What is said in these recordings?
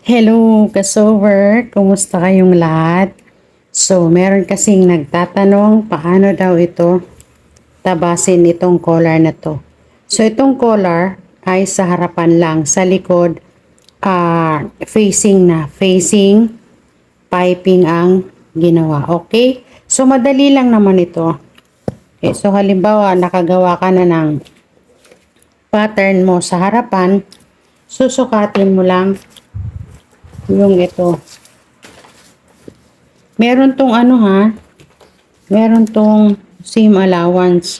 Hello, kasover! Kumusta kayong lahat? So, meron kasing nagtatanong paano daw ito tabasin itong collar na to. So, itong collar ay sa harapan lang, sa likod, facing piping ang ginawa. Okay? So, madali lang naman ito. Okay, so, halimbawa, nakagawa ka na ng pattern mo sa harapan, susukatin mo lang yung ito. Meron tong meron tong seam allowance.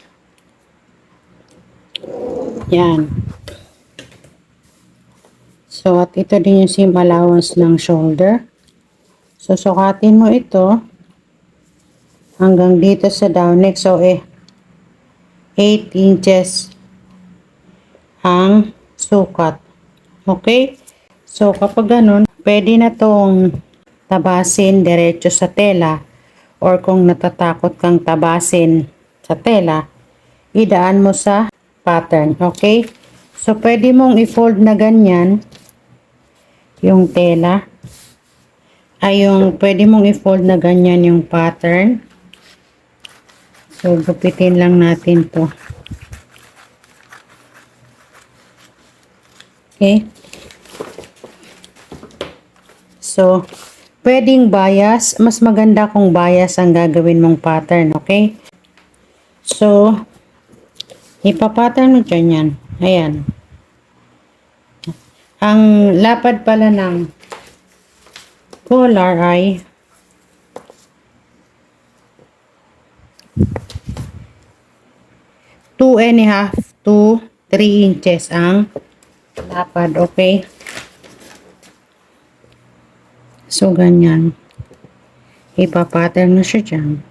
Yan. So, at ito din yung seam allowance ng shoulder. So, sukatin mo ito hanggang dito sa down neck. So, 8 inches ang sukat. Okay? So, kapag ganun, pwede na tong tabasin diretso sa tela, or kung natatakot kang tabasin sa tela, idaan mo sa pattern. Okay? So, pwede mong i-fold na ganyan yung tela. Pwede mong i-fold na ganyan yung pattern. So, gupitin lang natin to. Okay? So, pwedeng bias. Mas maganda kung bias ang gagawin mong pattern. Okay? So, ipapattern mo dyan yan. Ayan. Ang lapad pala ng collar ay 2.5 to 3 inches ang lapad. Okay? So, ganyan. Ipapattern mo siya dyan.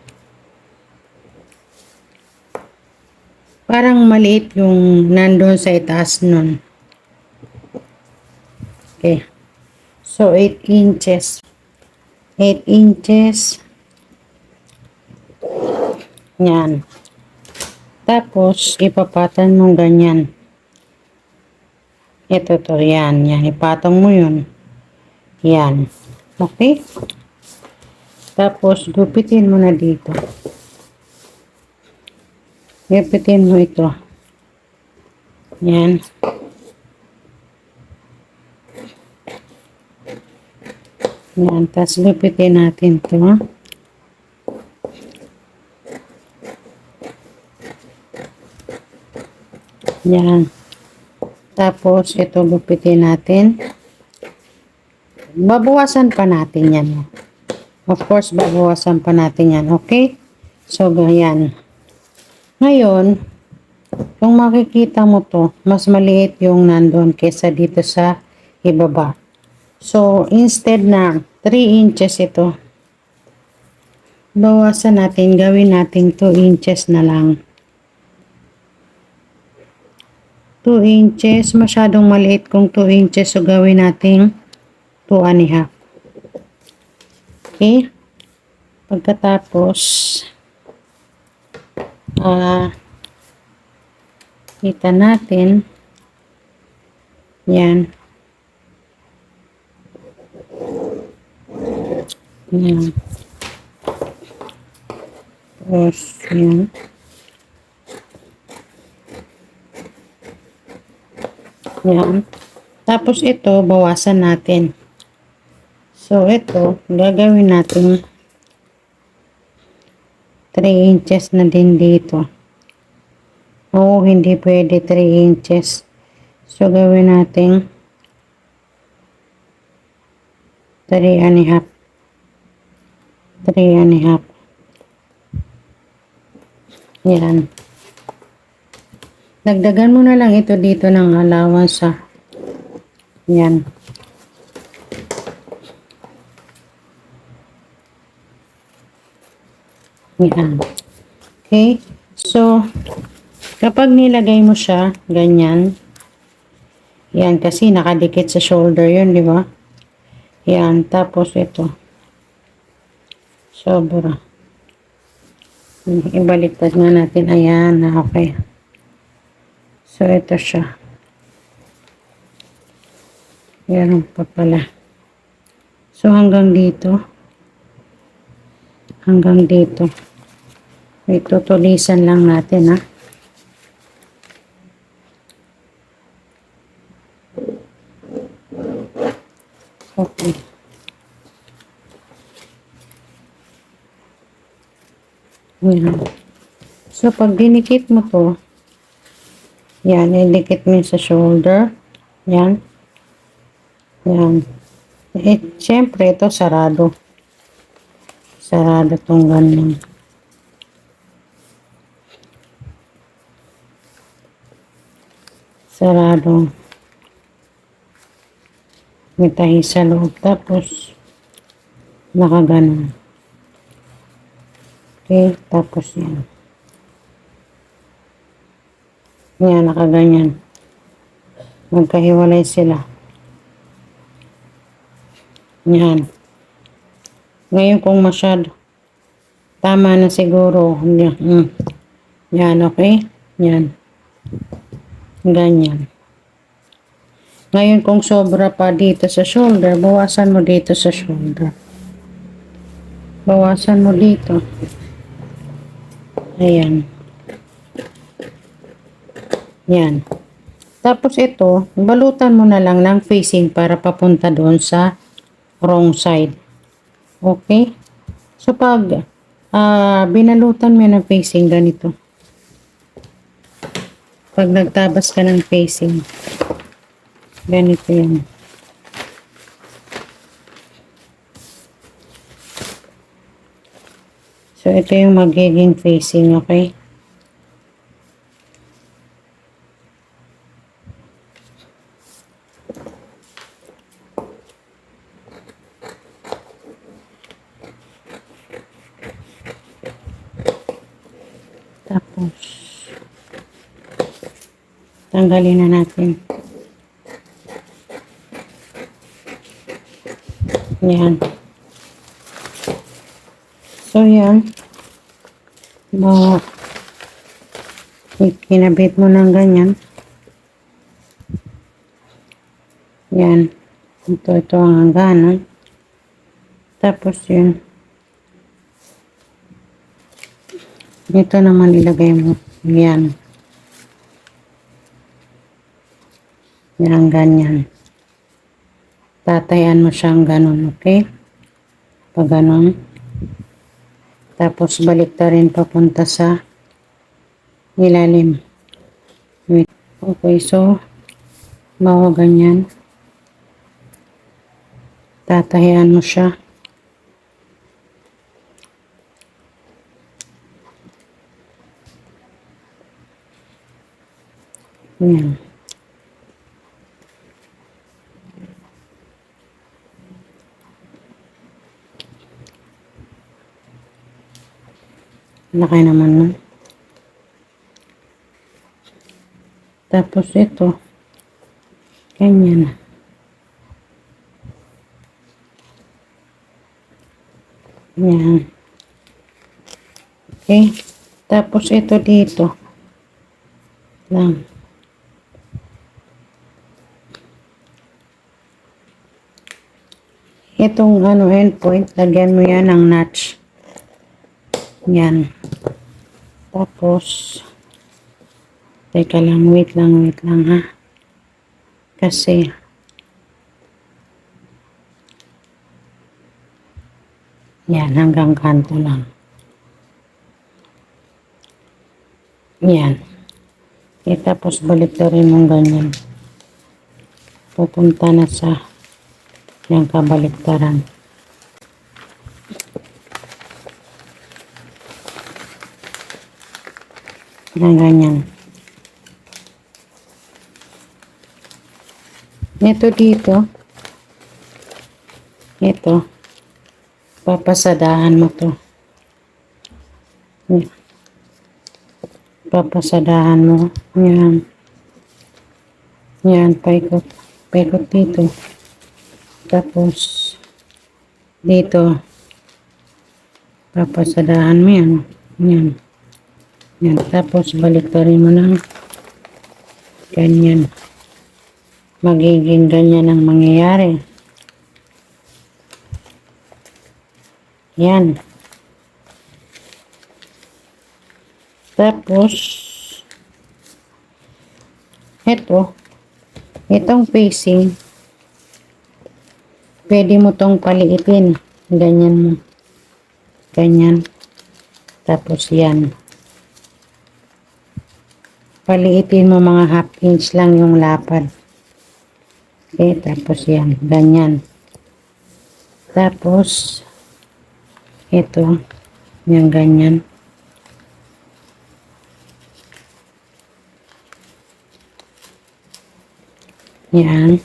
Parang maliit yung nandun sa itaas nun. Okay. So, 8 inches. 8 inches. Yan. Tapos, ipapattern mo ganyan. Ito to, yan. Yan, ipatong mo yun. Yan. Okay? Tapos, gupitin mo na dito. Gupitin mo ito. Yan. Yan. Tapos, gupitin natin to. Yan. Tapos, ito gupitin natin. Babawasan pa natin yan. Of course, babawasan pa natin yan. Okay? So, ganyan. Ngayon, kung makikita mo to, mas maliit yung nandun kesa dito sa ibaba. So, instead na 3 inches ito, bawasan natin, gawin natin 2 inches na lang. 2 inches, masyadong maliit kung 2 inches, so gawin natin 2.5. Okay? Pagkatapos, kita natin, yan. Yan. Tapos, yan. Yan. Tapos ito, bawasan natin. So, ito, gagawin natin 3 inches na din dito. Oo, hindi pwede 3 inches. So, gawin natin 3.5. 3.5. Yan. Dagdagan mo na lang ito dito ng allowance sa yan. Yan. Okay. So, kapag nilagay mo siya, ganyan. Yan, kasi nakadikit sa shoulder yun, di ba? Yan. Tapos ito. Sobra. Ibaliktad nga natin. Ayan. Okay. So, ito siya. Meron pa pala. So, hanggang dito. Hanggang dito. Itutulisan lang natin, ha. Okay. Yan. So, pag dinikit mo to, yan, idikit mo sa shoulder. Yan. Yan. Eh, syempre, ito sarado. Sarado tong ganyan. Sarado. May tahi sa loob. Tapos, nakaganon. Okay, tapos yan. Yan, nakaganyan. Magkahiwalay sila. Yan. Ngayon kung masyado, tama na siguro. Yan, yan okay? Yan. Ganyan. Ngayon kung sobra pa dito sa shoulder, bawasan mo dito sa shoulder. Bawasan mo dito. Ayan. Yan. Tapos ito, balutan mo na lang ng facing para papunta doon sa wrong side. Okay? So pag binalutan mo ng facing ganito. Pag nagtabas ka ng facing, ganito yan. So ito yung magiging facing, okay? Tapos, tanggalin na natin. Yan. So, yan. Kinabit mo ng ganyan. Yan. Ito ang hangganan. Tapos, yun. Ito naman ilagay mo. Yan. Yan, ganyan. Tatayan mo siyang ganun, okay? Pag ganun. Tapos balik ta rin papunta sa ilalim. Okay, so bawa ganyan. Tatayan mo siya. Yan. Laki naman nun. Tapos ito. Ganyan. Yan. Okay. Tapos ito dito. Lang. Itong end point, lagyan mo yan ng notch. Yan. Tapos, teka lang, wait lang ha. Kasi, yan, hanggang kanto lang. Yan. Okay, tapos balik na rin mong ganyan. Pupunta na sa yung kabaliktaran. Yan, ganyan. Ito dito. Ito. Papasadahan mo to. Papasadahan mo. Yan. Yan, paikot. Paikot dito. Tapos, dito. Papasadahan mo yan. Yan. Yan. Tapos, balik pa rin mo ng ganyan. Magiging ganyan ang mangyayari. Yan. Tapos, itong facing, pwede mo tong paliitin. Ganyan mo. Ganyan. Tapos yan. Paliitin mo mga half inch lang yung lapad. Okay, tapos yan. Ganyan. Tapos, ito. Yung ganyan. Yan.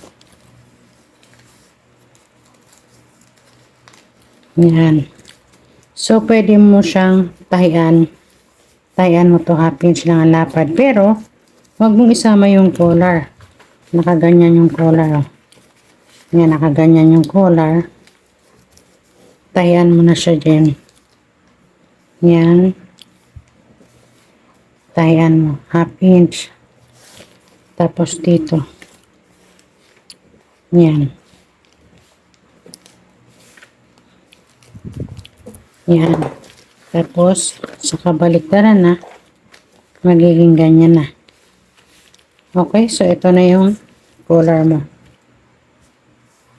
Yan. So, pwede mo siyang tahian. Tahian mo to half inch lang ang lapad. Pero, huwag mong isama yung collar. Nakaganyan yung collar. Oh. Yan, nakaganyan yung collar. Tahian mo na siya dyan. Yan. Tahian mo. Half inch. Tapos dito. Yan. Yan. Tapos, sa kabaliktaran na, magiging ganyan na. Okay, so ito na yung collar mo.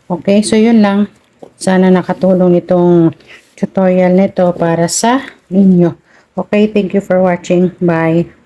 Okay, so yun lang. Sana nakatulong itong tutorial nito para sa inyo. Okay, thank you for watching. Bye.